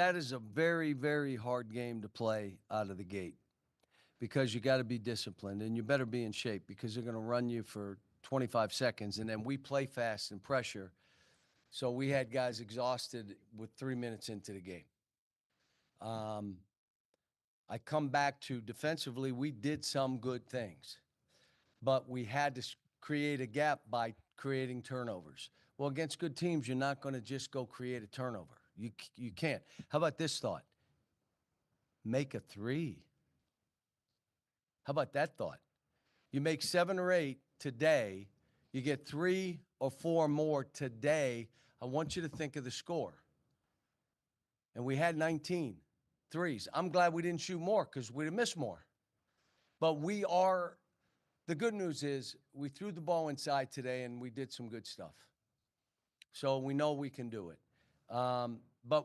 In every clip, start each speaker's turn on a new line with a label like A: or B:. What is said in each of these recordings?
A: That is a very, very hard game to play out of the gate because you got to be disciplined and you better be in shape because they're going to run you for 25 seconds. And then we play fast and pressure. So we had guys exhausted with 3 minutes into the game. I come back to defensively, we did some good things, but we had to create a gap by creating turnovers. Well, against good teams, you're not going to just go create a turnover. You can't. How about this thought? Make a three. How about that thought? You make 7 or 8 today, you get 3 or 4 more today. I want you to think of the score. And we had 19 threes. I'm glad we didn't shoot more because we'd have missed more. But the good news is we threw the ball inside today and we did some good stuff. So we know we can do it. But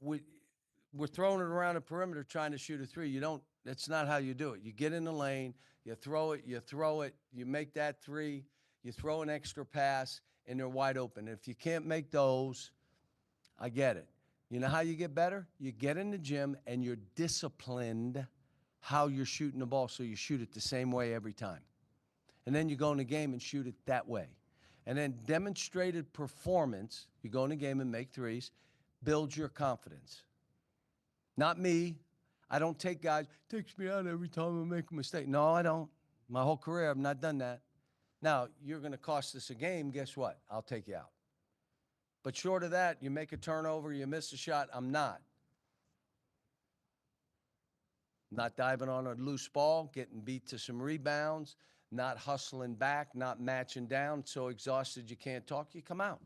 A: we're throwing it around the perimeter trying to shoot a three. That's not how you do it. You get in the lane, you throw it, you make that three, you throw an extra pass, and they're wide open. If you can't make those, I get it. You know how you get better? You get in the gym and you're disciplined how you're shooting the ball so you shoot it the same way every time. And then you go in the game and shoot it that way. And then demonstrated performance, you go in the game and make threes, builds your confidence. Not me. I don't take guys, takes me out every time I make a mistake. No, I don't. My whole career, I've not done that. Now, you're going to cost us a game. Guess what? I'll take you out. But short of that, you make a turnover, you miss a shot, I'm not. Not diving on a loose ball, getting beat to some rebounds, not hustling back, not matching down, so exhausted you can't talk, you come out.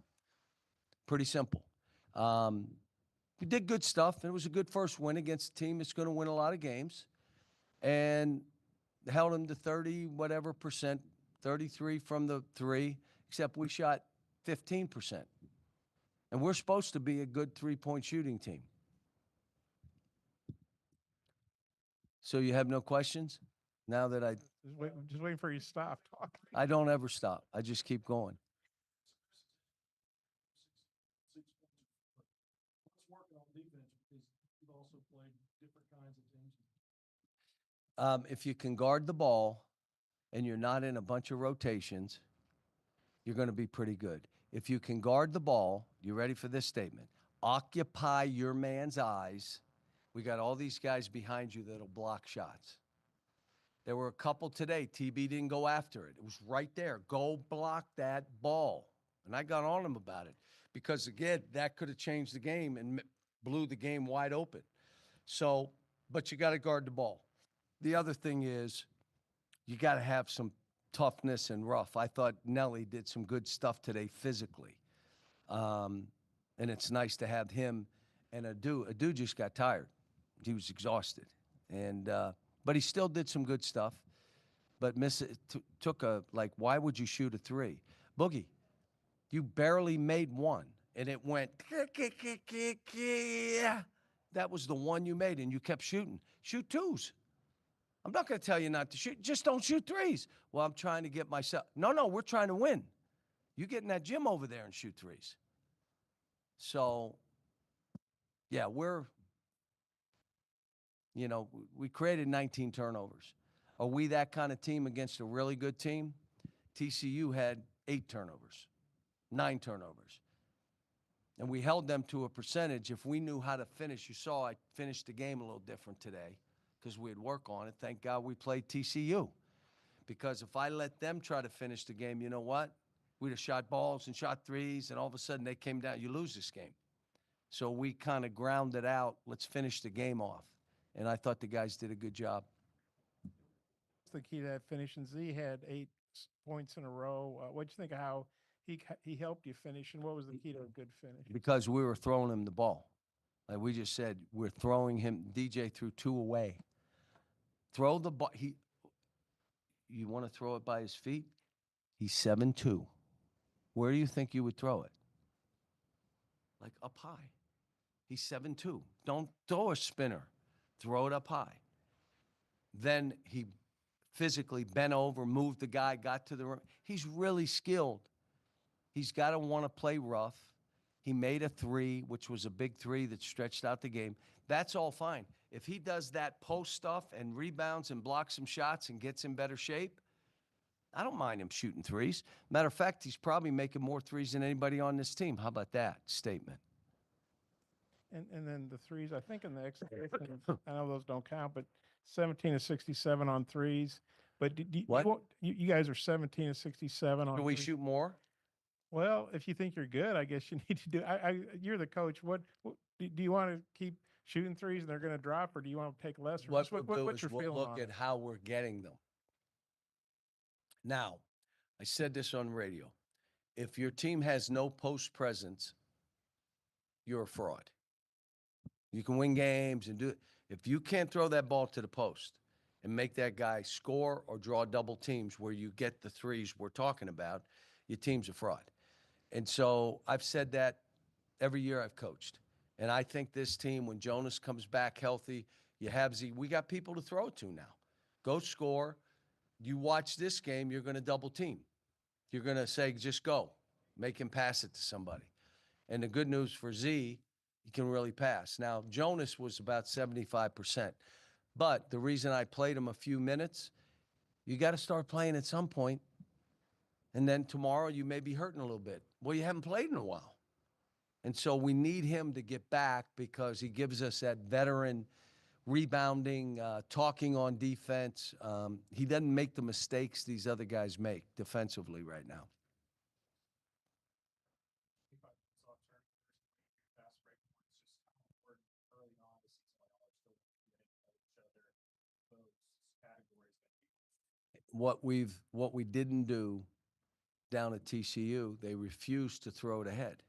A: Pretty simple. We did good stuff. It was a good first win against a team that's going to win a lot of games. And held them to 30 whatever percent, 33 from the three, except we shot 15%. And we're supposed to be a good three-point shooting team. So you have no questions? Now that
B: just waiting for you to stop talking.
A: I don't ever stop. I just keep going.
C: Let's work on defense because you've also played different kinds of teams.
A: If you can guard the ball and you're not in a bunch of rotations, you're going to be pretty good. If you can guard the ball, you ready for this statement? Occupy your man's eyes. We got all these guys behind you that'll block shots. There were a couple today. TB didn't go after it. It was right there. Go block that ball. And I got on him about it because, again, that could have changed the game and blew the game wide open. So, but you got to guard the ball. The other thing is you got to have some toughness and rough. I thought Nelly did some good stuff today physically. And it's nice to have him and Adu. Adu just got tired. He was exhausted. And but he still did some good stuff. But took why would you shoot a three? Boogie, you barely made one. And it went, that was the one you made, and you kept shooting. Shoot twos. I'm not going to tell you not to shoot. Just don't shoot threes. Well, I'm trying to get myself. No, we're trying to win. You get in that gym over there and shoot threes. So, yeah, we created 19 turnovers. Are we that kind of team against a really good team? TCU had 8 turnovers, 9 turnovers. And we held them to a percentage. If we knew how to finish, you saw I finished the game a little different today because we'd work on it. Thank God we played TCU. Because if I let them try to finish the game, you know what? We'd have shot balls and shot threes, and all of a sudden they came down. You lose this game. So we kind of grounded out. Let's finish the game off. And I thought the guys did a good job.
B: What's the key to that finish? And Z had 8 points in a row. What'd you think of how he helped you finish, and what was the key to a good finish?
A: Because we were throwing him the ball. Like we just said, we're throwing him. DJ threw 2 away. Throw the ball. You want to throw it by his feet? He's 7'2". Where do you think you would throw it? Like up high. He's 7'2". Don't throw a spinner. Throw it up high. Then he physically bent over, moved the guy, got to the rim. He's really skilled. He's got to want to play rough. He made a three, which was a big three that stretched out the game. That's all fine. If he does that post stuff and rebounds and blocks some shots and gets in better shape, I don't mind him shooting threes. Matter of fact, he's probably making more threes than anybody on this team. How about that statement?
B: And then the threes, I think in the exhibition, I know those don't count, but 17 to 67 on threes. But
A: What?
B: you guys are 17 to 67 on
A: Can we
B: threes.
A: shoot more?
B: Well, if you think you're good, I guess you need to do. You're the coach. What do you want to keep shooting threes and they're going to drop, or do you want to take less? Or
A: What
B: just
A: we'll do
B: what's
A: is
B: your
A: we'll
B: feeling
A: look
B: on
A: at
B: it?
A: how we're getting them. Now, I said this on radio. If your team has no post presence, you're a fraud. You can win games and do it. If you can't throw that ball to the post and make that guy score or draw double teams where you get the threes we're talking about, your team's a fraud. And so I've said that every year I've coached. And I think this team, when Jonas comes back healthy, you have Z, we got people to throw it to now. Go score. You watch this game, you're going to double team. You're going to say, just go. Make him pass it to somebody. And the good news for Z, he can really pass. Now, Jonas was about 75%. But the reason I played him a few minutes, you got to start playing at some point. And then tomorrow you may be hurting a little bit. Well, you haven't played in a while. And so we need him to get back because he gives us that veteran rebounding, talking on defense. He doesn't make the mistakes these other guys make defensively right now. What we didn't do down at TCU, they refused to throw it ahead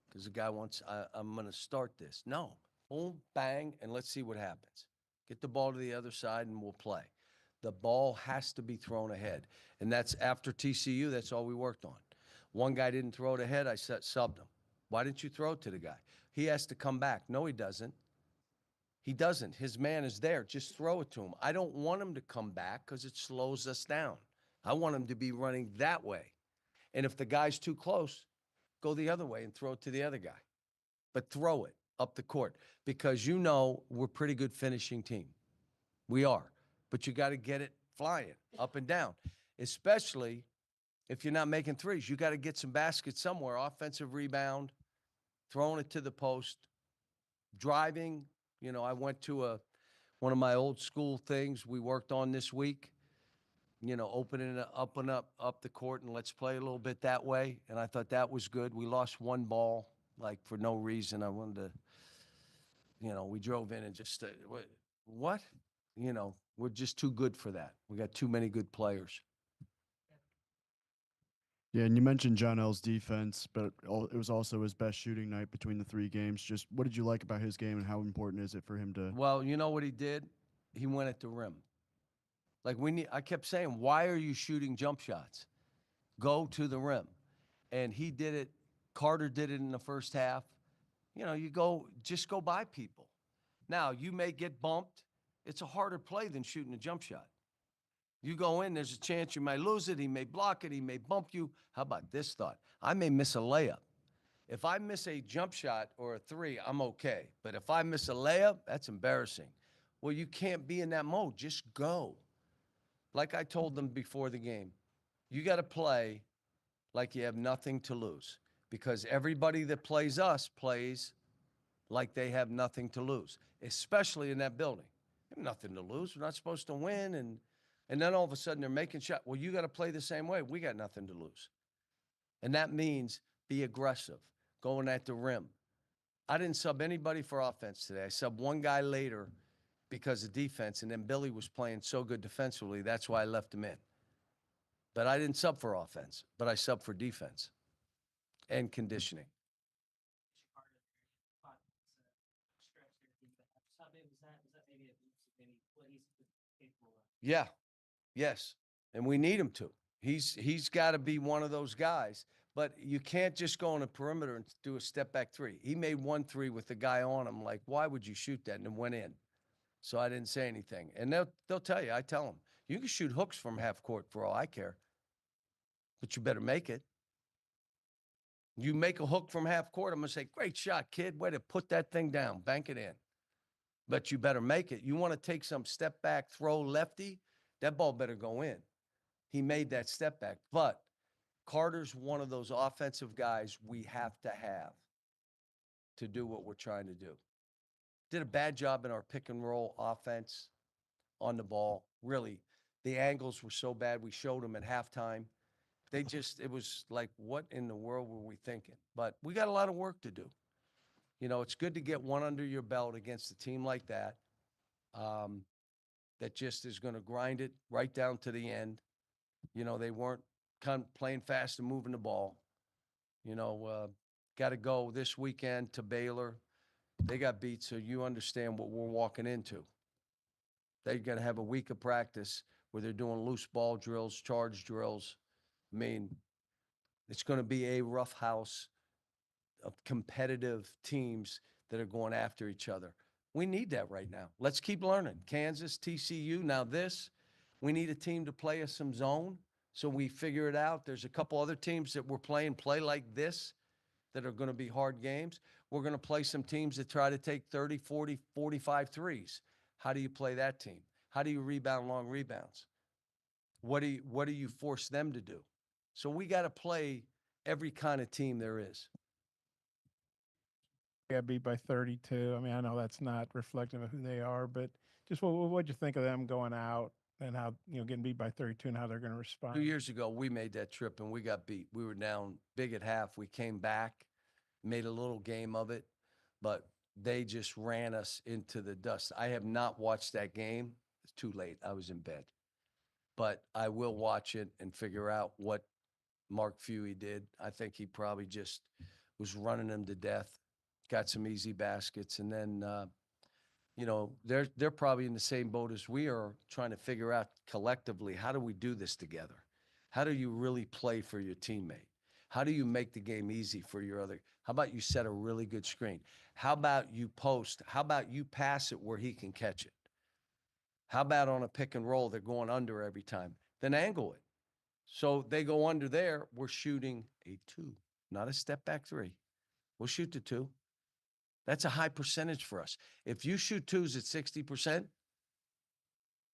A: because the guy wants, I'm going to start this. No, boom, bang, and let's see what happens. Get the ball to the other side and we'll play. The ball has to be thrown ahead. And that's after TCU, that's all we worked on. One guy didn't throw it ahead, I subbed him. Why didn't you throw it to the guy? He has to come back. No, he doesn't. He doesn't. His man is there. Just throw it to him. I don't want him to come back because it slows us down. I want him to be running that way. And if the guy's too close, go the other way and throw it to the other guy. But throw it up the court because you know we're a pretty good finishing team. We are. But you got to get it flying up and down, especially if you're not making threes. You got to get some baskets somewhere, offensive rebound, throwing it to the post, driving. You know, I went to one of my old school things we worked on this week, you know, opening it up and up the court and let's play a little bit that way. And I thought that was good. We lost one ball, like for no reason. I wanted to, you know, we drove in and just, what? You know, we're just too good for that. We got too many good players.
D: Yeah, and you mentioned John L's defense, but it was also his best shooting night between the three games. Just what did you like about his game and how important is it for him to?
A: Well, you know what he did? He went at the rim. Like I kept saying, why are you shooting jump shots? Go to the rim. And he did it. Carter did it in the first half. You know, just go by people. Now, you may get bumped. It's a harder play than shooting a jump shot. You go in, there's a chance you might lose it. He may block it. He may bump you. How about this thought? I may miss a layup. If I miss a jump shot or a three, I'm okay. But if I miss a layup, that's embarrassing. Well, you can't be in that mode. Just go. Like I told them before the game, you got to play like you have nothing to lose because everybody that plays us plays like they have nothing to lose, especially in that building. They have nothing to lose. We're not supposed to win. And then all of a sudden they're making shots. Well, you got to play the same way. We got nothing to lose. And that means be aggressive, going at the rim. I didn't sub anybody for offense today. I subbed one guy later because of defense, and then Billy was playing so good defensively, that's why I left him in. But I didn't sub for offense, but I subbed for defense and conditioning. Yeah, yes, and we need him to. He's got to be one of those guys. But you can't just go on a perimeter and do a step back three. He made 1 3 with the guy on him. Like, why would you shoot that? And it went in. So I didn't say anything. And they'll tell you. I tell them, you can shoot hooks from half court for all I care, but you better make it. You make a hook from half court, I'm going to say, great shot, kid. Way to put that thing down. Bank it in. But you better make it. You want to take some step back, throw lefty, that ball better go in. He made that step back. But Carter's one of those offensive guys we have to do what we're trying to do. Did a bad job in our pick and roll offense on the ball. Really, the angles were so bad. We showed them at halftime. It was like, what in the world were we thinking? But we got a lot of work to do. You know, it's good to get one under your belt against a team like that, that just is going to grind it right down to the end. You know, they weren't kind of playing fast and moving the ball. You know, got to go this weekend to Baylor. They got beat, so you understand what we're walking into. They're going to have a week of practice where they're doing loose ball drills, charge drills. I mean, it's going to be a rough house of competitive teams that are going after each other. We need that right now. Let's keep learning. Kansas, TCU, now this. We need a team to play us some zone so we figure it out. There's a couple other teams that we're playing play like this that are going to be hard games. We're going to play some teams that try to take 30, 40, 45 threes. How do you play that team? How do you rebound long rebounds? What do you force them to do? So we got to play every kind of team there is.
B: Got beat by 32. I mean, I know that's not reflective of who they are, but just what'd you think of them going out and how, getting beat by 32 and how they're going to respond?
A: 2 years ago, we made that trip and we got beat. We were down big at half. We came back, made a little game of it, but they just ran us into the dust. I have not watched that game. It's too late. I was in bed. But I will watch it and figure out what Mark Few did. I think he probably just was running them to death, got some easy baskets, and then they're probably in the same boat as we are, trying to figure out collectively, how do we do this together? How do you really play for your teammate? How do you make the game easy for your other? How about you set a really good screen? How about you post? How about you pass it where he can catch it? How about on a pick and roll, they're going under every time? Then angle it. So they go under there, we're shooting a 2, not a step back 3. We'll shoot the 2. That's a high percentage for us. If you shoot 2s at 60%,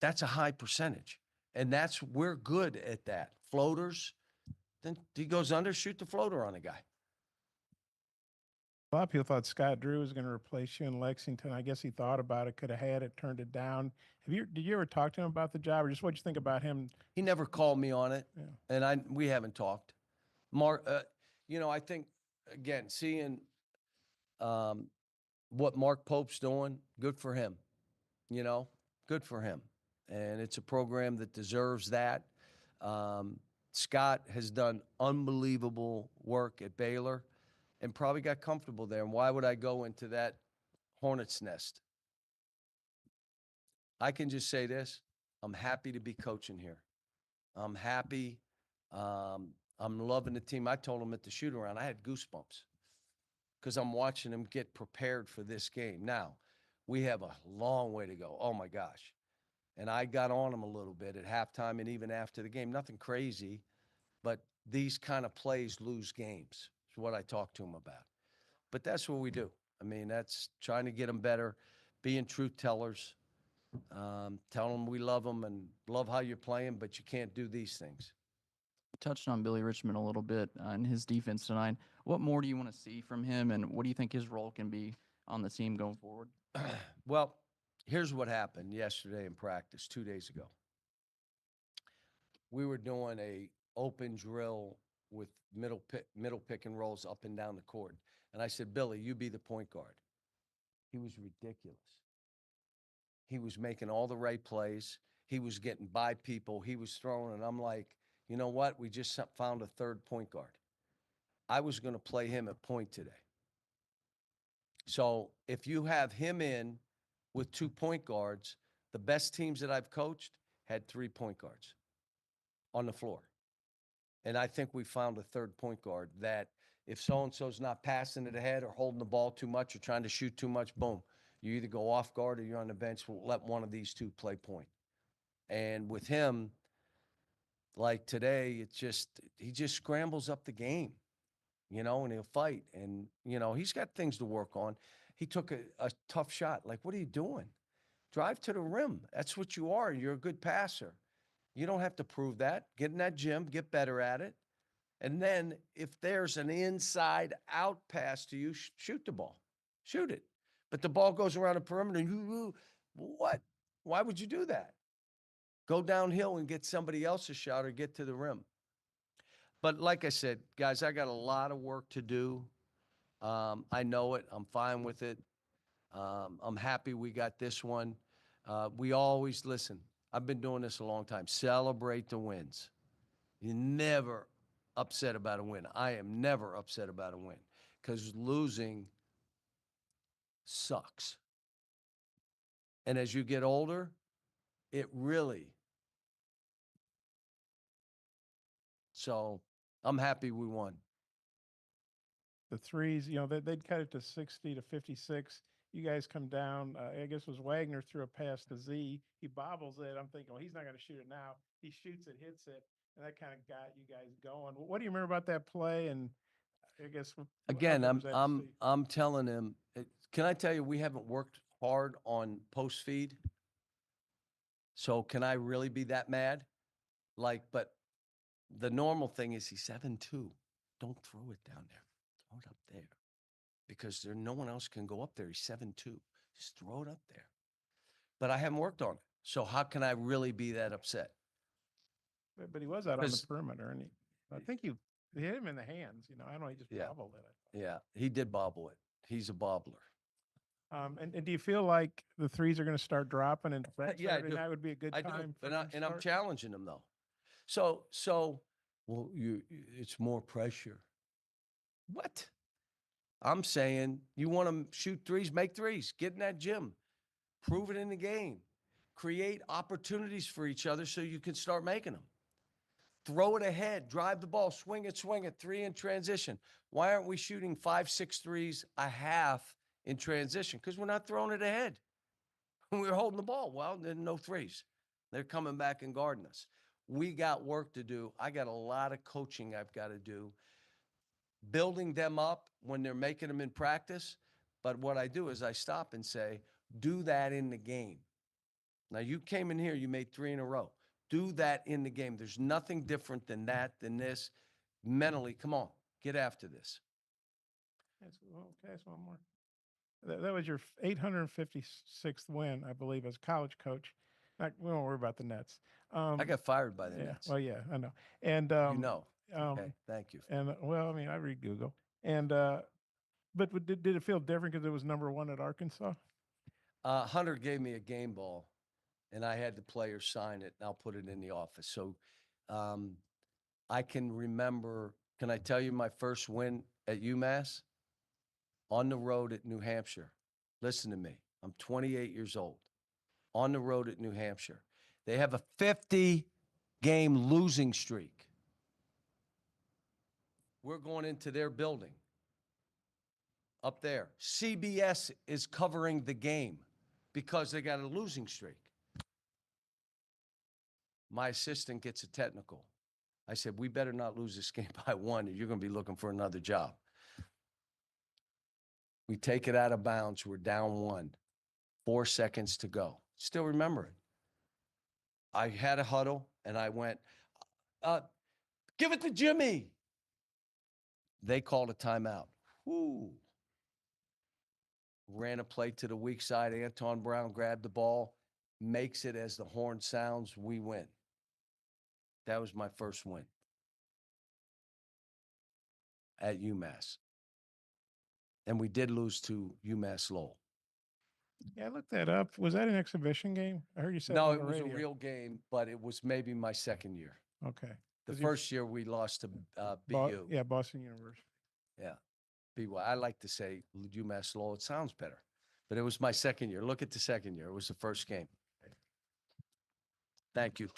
A: that's a high percentage. And we're good at that. Floaters, then he goes under, shoot the floater on a guy.
B: A lot of people thought Scott Drew was going to replace you in Lexington. I guess he thought about it, could have had it, turned it down. Did you ever talk to him about the job, or just what you think about him?
A: He never called me on it,
B: Yeah.
A: and we haven't talked. Mark, I think, again, seeing what Mark Pope's doing, good for him. Good for him. And it's a program that deserves that. Scott has done unbelievable work at Baylor and probably got comfortable there. And why would I go into that hornet's nest? I can just say this. I'm happy to be coaching here. I'm happy. I'm loving the team. I told them at the shoot-around, I had goosebumps because I'm watching them get prepared for this game. Now, we have a long way to go. Oh, my gosh. And I got on them a little bit at halftime and even after the game. Nothing crazy, but these kind of plays lose games is what I talked to them about. But that's what we do. I mean, that's trying to get them better, being truth tellers, telling them we love them and love how you're playing, but you can't do these things.
E: Touched on Billy Richmond a little bit in his defense tonight. What more do you want to see from him, and what do you think his role can be on the team going forward?
A: Well, here's what happened yesterday in practice 2 days ago. We were doing a open drill with middle pick and rolls up and down the court. And I said, Billy, you be the point guard. He was ridiculous. He was making all the right plays. He was getting by people. He was throwing, and I'm like, you know what? We just found a third point guard. I was going to play him at point today. So if you have him in with 2 point guards, the best teams that I've coached had 3 point guards on the floor. And I think we found a third point guard that if so-and-so's not passing it ahead or holding the ball too much or trying to shoot too much, boom, you either go off guard or you're on the bench. We'll let one of these two play point. And with him, like today, he just scrambles up the game. and he'll fight. And, he's got things to work on. He took a tough shot. Like, what are you doing? Drive to the rim. That's what you are. You're a good passer. You don't have to prove that. Get in that gym, get better at it. And then if there's an inside out pass to you, shoot the ball. Shoot it. But the ball goes around the perimeter. What? Why would you do that? Go downhill and get somebody else's shot or get to the rim. But like I said, guys, I got a lot of work to do. I know it. I'm fine with it. I'm happy we got this one. We always listen. I've been doing this a long time. Celebrate the wins. You're never upset about a win. I am never upset about a win because losing sucks. And as you get older, it really. So I'm happy we won.
B: The threes, they'd cut it to 60 to 56. You guys come down. I guess it was Wagner threw a pass to Z. He bobbles it. I'm thinking, well, he's not going to shoot it now. He shoots it, hits it, and that kind of got you guys going. What do you remember about that play? And I guess how
A: Again,
B: good was that to see?
A: I'm telling him. Can I tell you we haven't worked hard on post feed? So can I really be that mad? But the normal thing is he's 7'2". Don't throw it down there. Throw it up there. Because no one else can go up there. He's 7'2". Just throw it up there. But I haven't worked on it. So how can I really be that upset?
B: But he was out on the
A: 'Cause-
B: perimeter, and I think you hit him in the hands. I don't know. He just
A: Yeah.
B: bobbled it.
A: Yeah, he did bobble it. He's a bobbler.
B: And do you feel like the threes are going to start dropping, and that
A: Yeah, I
B: Saturday
A: do.
B: night would be a good
A: I
B: time
A: do,
B: for
A: and
B: them to
A: I'm
B: start?
A: challenging him though. Well, it's more pressure. What? I'm saying you want to shoot threes, make threes. Get in that gym. Prove it in the game. Create opportunities for each other so you can start making them. Throw it ahead, drive the ball, swing it, three in transition. Why aren't we shooting 5, 6 threes a half in transition? Because we're not throwing it ahead. We're holding the ball. Well, then no threes. They're coming back and guarding us. We got work to do. I got a lot of coaching I've got to do. Building them up when they're making them in practice. But what I do is I stop and say, do that in the game. Now, you came in here, you made 3 in a row. Do that in the game. There's nothing different than than this. Mentally, come on, get after this.
B: Okay, that's one more. That was your 856th win, I believe, as a college coach. We won't worry about the Nets.
A: I got fired by the
B: Yeah,
A: Nets.
B: well, yeah, I know. And
A: Okay, thank you.
B: And well, I mean, I read Google. And but did it feel different because it was number 1 at Arkansas?
A: Hunter gave me a game ball, and I had the players sign it, and I'll put it in the office. So I can remember, can I tell you my first win at UMass? On the road at New Hampshire. Listen to me. I'm 28 years old. On the road at New Hampshire. They have a 50-game losing streak. We're going into their building up there. CBS is covering the game because they got a losing streak. My assistant gets a technical. I said, we better not lose this game by 1 or you're going to be looking for another job. We take it out of bounds. We're down 1. 4 seconds to go. Still remember it. I had a huddle and I went, give it to Jimmy. They called a timeout. Whoo. Ran a play to the weak side. Anton Brown grabbed the ball, makes it as the horn sounds. We win. That was my first win at UMass. And we did lose to UMass Lowell.
B: Yeah, I looked that up. Was that an exhibition game? I heard you said
A: No,
B: on
A: it
B: the
A: was a
B: radio.
A: real game, but it was maybe my second year.
B: Okay.
A: The
B: 'Cause you-
A: first year we lost to BU.
B: Yeah, Boston University.
A: Yeah. BU. I like to say UMass Lowell. It sounds better. But it was my second year. Look at the second year. It was the first game. Thank you.